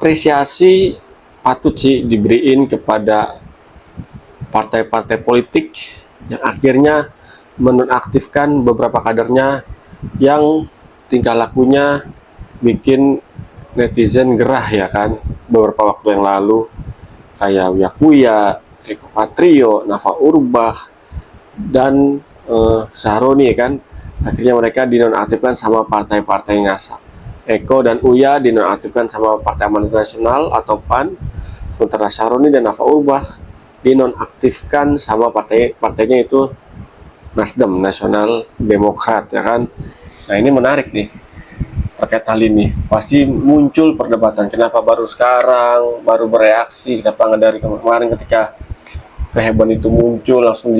apresiasi patut sih diberiin kepada partai-partai politik yang akhirnya menonaktifkan beberapa kadernya yang tingkah lakunya bikin netizen gerah ya kan, beberapa waktu yang lalu kayak Uya Kuya, Eko Patrio, Nafa Urbach, dan Sahroni ya kan. Akhirnya mereka dinonaktifkan sama partai-partai ngasa. Eko dan Uya dinonaktifkan sama Partai Amanat Nasional atau PAN, sementara Sahroni dan Nafa Urbach dinonaktifkan sama partainya itu Nasdem, Nasional Demokrat ya kan. Nah ini menarik nih terkait hal ini. Pasti muncul perdebatan, kenapa baru sekarang, baru bereaksi, kenapa nggak dari kemarin ketika kehebohan itu muncul langsung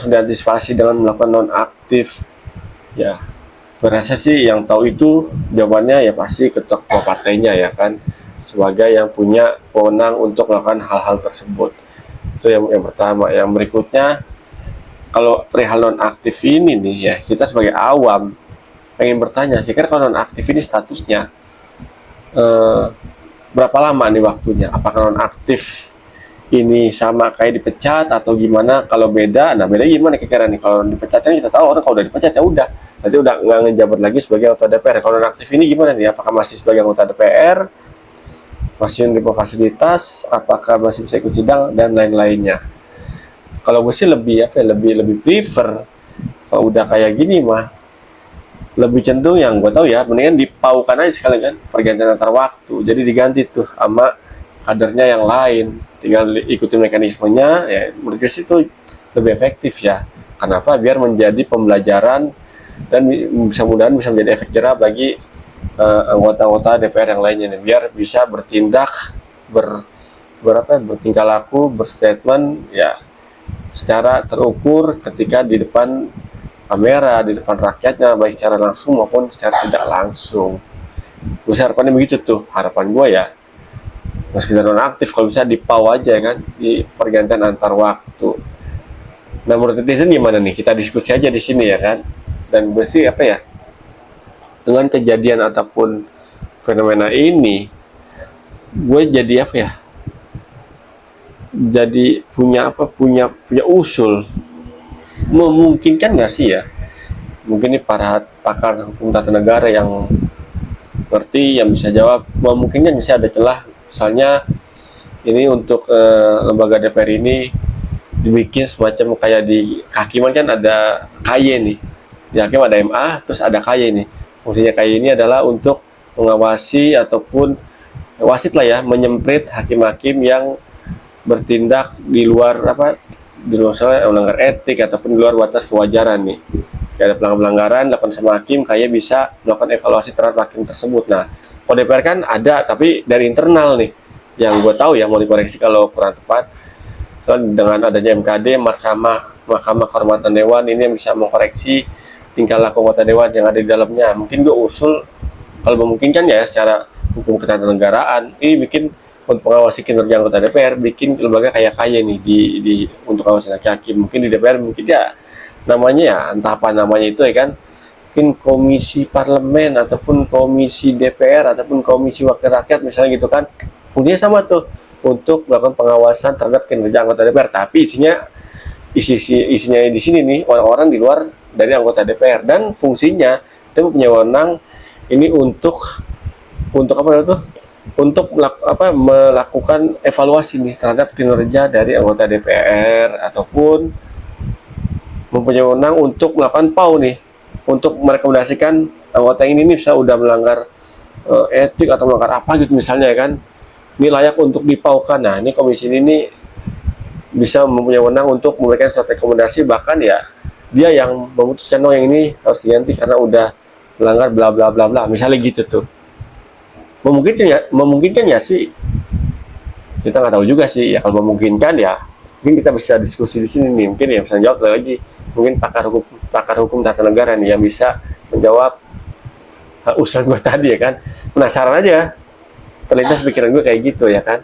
diantisipasi dengan melakukan nonaktif. Ya, berasa sih yang tahu itu jawabannya ya pasti ketua partainya ya kan, sebagai yang punya wewenang untuk melakukan hal-hal tersebut. Itu yang pertama. Yang berikutnya, kalau perihal nonaktif ini nih ya, kita sebagai awam pengen bertanya, kira-kira kalau nonaktif ini statusnya berapa lama nih waktunya? Apakah nonaktif ini sama kayak dipecat atau gimana? Kalau beda, nah beda gimana kira-kira nih? Kalau dipecat kan kita tahu orang kalau udah dipecat ya udah, nanti udah nggak ngejabat lagi sebagai anggota DPR. Kalau nonaktif ini gimana nih? Apakah masih sebagai anggota DPR? Masih menerima fasilitas? Apakah masih bisa ikut sidang dan lain-lainnya? Kalau gue sih lebih lebih prefer kalau udah kayak gini mah, lebih cenderung yang gue tahu ya, mendingan dipaukan aja sekalian kan, pergantian antar waktu. Jadi diganti tuh sama kadernya yang lain, tinggal ikutin mekanismenya ya. Menurut gue sih itu lebih efektif ya. Kenapa? Biar menjadi pembelajaran dan mudah-mudahan bisa menjadi efek jerah bagi anggota-anggota DPR yang lainnya nih, biar bisa bertindak bertingkah laku, berstatement ya secara terukur ketika di depan kamera, di depan rakyatnya, baik secara langsung maupun secara tidak langsung. Gue harapannya begitu tuh, harapan gue ya. Meski nonaktif, kalau bisa dipau aja kan, di pergantian antar waktu. Nah menurut netizen gimana nih? Kita diskusi aja di sini ya kan. Dan gue sih dengan kejadian ataupun fenomena ini, gue jadi jadi punya usul. Memungkinkan nggak sih ya? Mungkin ini para pakar hukum tata negara yang ngerti, yang bisa jawab. Memungkinkan bisa ada celah, misalnya ini untuk lembaga DPR ini dibikin semacam kayak di kehakiman kan ada KY nih, di hakim ada MA, terus ada KY nih. Fungsinya KY ini adalah untuk mengawasi ataupun wasit lah ya, menyemprit hakim-hakim yang bertindak di luar melanggar etik ataupun di luar batas kewajaran nih. Jika ada pelanggaran dilakukan sama hakim, kayak bisa melakukan evaluasi terhadap hakim tersebut. Nah, kalau DPR kan ada, tapi dari internal nih, yang gue tahu ya, mau dikoreksi kalau kurang tepat. Soalnya dengan adanya MKD, Mahkamah Kehormatan Dewan, ini yang bisa mengkoreksi tingkah laku anggota dewan yang ada di dalamnya. Mungkin gue usul, kalau memungkinkan ya secara hukum ketatanegaraan, ini bikin untuk mengawasi kinerja anggota DPR, bikin lembaga kayak nih untuk pengawasan hakim. Mungkin di DPR mungkin ya namanya ya entah apa namanya itu ya kan, mungkin komisi parlemen ataupun komisi DPR ataupun komisi wakil rakyat misalnya gitu kan. Fungsinya sama tuh, untuk melakukan pengawasan terhadap kinerja anggota DPR, tapi isinya di sini nih orang-orang di luar dari anggota DPR, dan fungsinya dia punya wewenang ini untuk melakukan evaluasi nih terhadap kinerja dari anggota DPR, ataupun mempunyai wewenang untuk melakukan PAU nih, untuk merekomendasikan anggota ini nih misalnya udah melanggar etik atau melanggar apa gitu misalnya kan, ini layak untuk dipaukan. Nah ini komisi ini bisa mempunyai wewenang untuk memberikan suatu rekomendasi, bahkan ya dia yang memutuskan yang ini harus diganti karena udah melanggar bla bla bla bla misalnya gitu tuh. Memungkinkan ya sih, kita nggak tahu juga sih ya. Kalau memungkinkan ya mungkin kita bisa diskusi di sini nih, mungkin ya bisa jawab lagi, mungkin pakar hukum tata negara nih yang bisa menjawab usulan gue tadi ya kan. Penasaran aja, terlintas pikiran gue kayak gitu ya kan.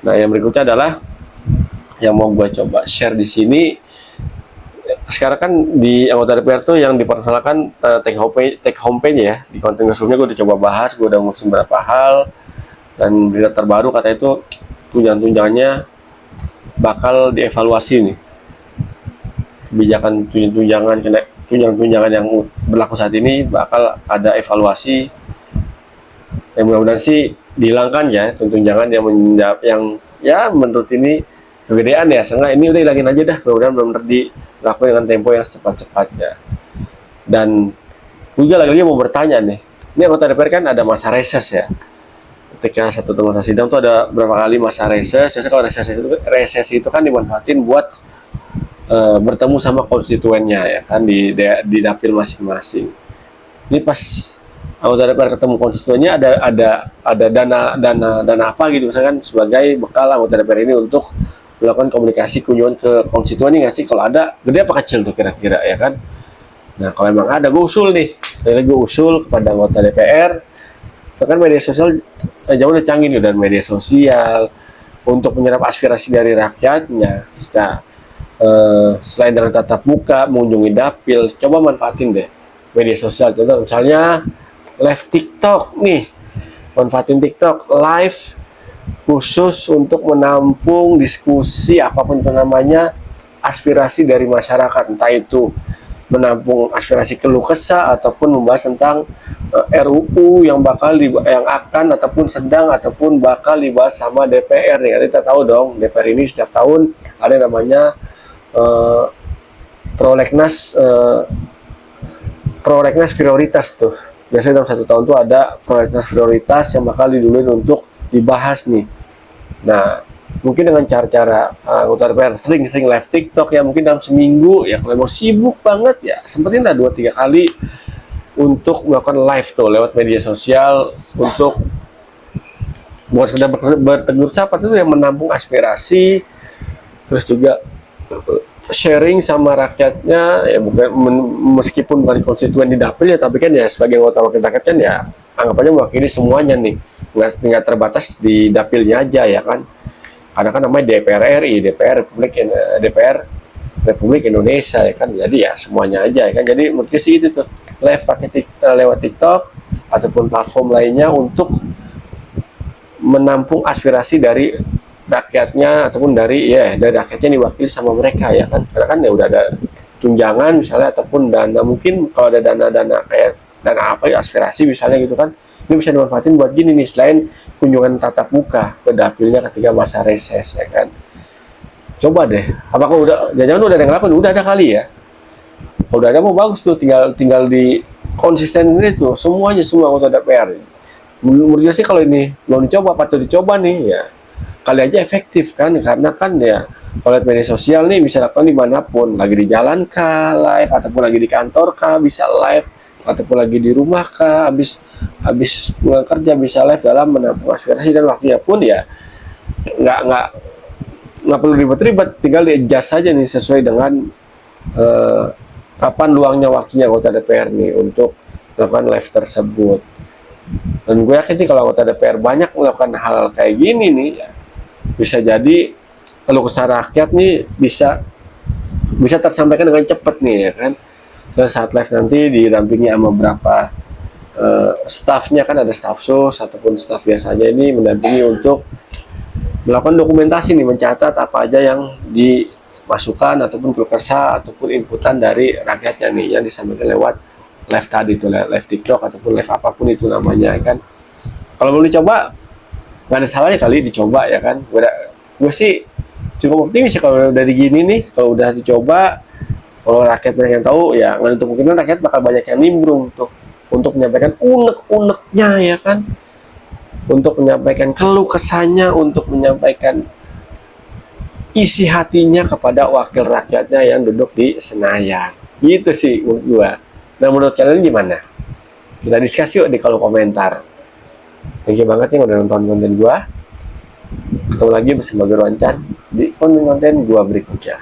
Nah yang berikutnya adalah yang mau gue coba share di sini, sekarang kan di anggota DPR tuh yang dipermasalahkan take home pay-nya ya. Di konten sebelumnya gue udah coba bahas, gue udah ngurusin beberapa hal, dan berita terbaru katanya itu tunjangan-tunjangannya bakal dievaluasi nih. Kebijakan tunjangan-tunjangan yang berlaku saat ini bakal ada evaluasi. Yang mudah-mudahan sih dihilangkan ya tunjangan yang ya menurut ini kegedean ya. Seenggaknya ini udah hilangin aja dah. Mudah-mudahan benar-benar dilakukan dengan tempo yang secepat-cepatnya. Dan juga lagi-lagi mau bertanya nih, ini anggota DPR kan ada masa reses ya. Ketika satu masa sidang tuh ada berapa kali masa reses. Biasanya kalau reses itu kan dimanfaatin buat bertemu sama konstituennya ya kan di dapil masing-masing. Ini pas anggota DPR ketemu konstituennya ada dana apa gitu misalkan sebagai bekal anggota DPR ini untuk melakukan komunikasi kunjungan ke konstituen nggak sih? Kalau ada, gede apa kecil tuh kira-kira ya kan? Nah kalau memang ada, gue usul nih, gue usul kepada anggota DPR. Sekarang media sosial jauh udah canggih nih, dan media sosial untuk menyerap aspirasi dari rakyatnya. Selain dengan tatap muka, mengunjungi dapil, coba manfaatin deh media sosial. Contoh misalnya live TikTok nih, manfaatin TikTok live khusus untuk menampung diskusi apapun itu namanya, aspirasi dari masyarakat, entah itu menampung aspirasi keluh kesah ataupun membahas tentang RUU yang akan ataupun sedang ataupun bakal dibahas sama DPR nih. Kita tahu dong DPR ini setiap tahun ada yang namanya prolegnas prioritas tuh. Biasanya dalam satu tahun tuh ada prolegnas prioritas yang bakal diduluin untuk dibahas nih. Nah, mungkin dengan cara-cara anggota DPR sering-sering live TikTok ya, mungkin dalam seminggu ya kalau mau sibuk banget ya sempetin lah 2-3 kali untuk melakukan live tuh lewat media sosial untuk bukan sekedar bertegur sapa, itu yang menampung aspirasi, terus juga sharing sama rakyatnya ya, bukan meskipun bukan konstituen di dapil ya, tapi kan ya sebagai anggota wakil rakyat kan ya anggap aja mewakili semuanya nih, nggak terbatas di dapilnya aja ya kan. Ada kan namanya DPR RI, DPR Republik Indonesia ya kan, jadi ya semuanya aja ya kan. Jadi menurut sih itu tuh live lewat TikTok ataupun platform lainnya untuk menampung aspirasi dari rakyatnya ataupun dari rakyatnya diwakili sama mereka ya kan. Karena kan ya udah ada tunjangan misalnya ataupun dana, mungkin kalau ada dana kayak dana apa ya, aspirasi misalnya gitu kan, ini bisa dimanfaatin buat gini nih, selain kunjungan tatap muka ke dapilnya ketika masa reses ya kan. Coba deh, apakah jangan udah ada yang ngelakuin? Udah ada kali ya. Kalau udah ada mau bagus tuh, tinggal di konsisten itu semua anggota DPR. Menurut gue sih kalau ini mau dicoba, patut dicoba nih ya. Kali aja efektif kan, karena kan ya kalau media sosial nih bisa lakukan dimanapun, lagi di jalan kah live, ataupun lagi di kantor kah bisa live, ataupun lagi di rumah kah habis pulang kerja bisa live dalam menampung aspirasi, dan waktunya pun ya nggak perlu ribet-ribet, tinggal di-adjust saja nih sesuai dengan kapan luangnya waktunya anggota DPR nih untuk melakukan live tersebut. Dan gue yakin sih kalau anggota DPR banyak melakukan hal kayak gini nih ya, bisa jadi kalau kesah rakyat nih bisa tersampaikan dengan cepat nih ya kan. Saat live nanti didampingi sama berapa staffnya, kan ada staff sus ataupun staff biasanya ini mendampingi untuk melakukan dokumentasi nih, mencatat apa aja yang dimasukkan ataupun keluh kesah ataupun inputan dari rakyatnya nih yang disampaikan lewat live tadi itu, live TikTok ataupun live apapun itu namanya ya kan. Kalau mau dicoba nggak ada salahnya kali dicoba ya kan. Gue sih cukup optimis ya kalau udah digini nih, kalau udah dicoba, kalau rakyat banyak yang tahu ya nggak untuk kemungkinan rakyat bakal banyak yang nimbrung tuh untuk menyampaikan unek-uneknya ya kan, untuk menyampaikan keluh kesahnya, untuk menyampaikan isi hatinya kepada wakil rakyatnya yang duduk di Senayan. Gitu sih menurut gua. Nah menurut kalian gimana? Kita diskusi yuk di kolom komentar. Thank you banget yang udah nonton konten gua. Ketemu lagi bersama Guru Ancan di konten-konten gua berikutnya.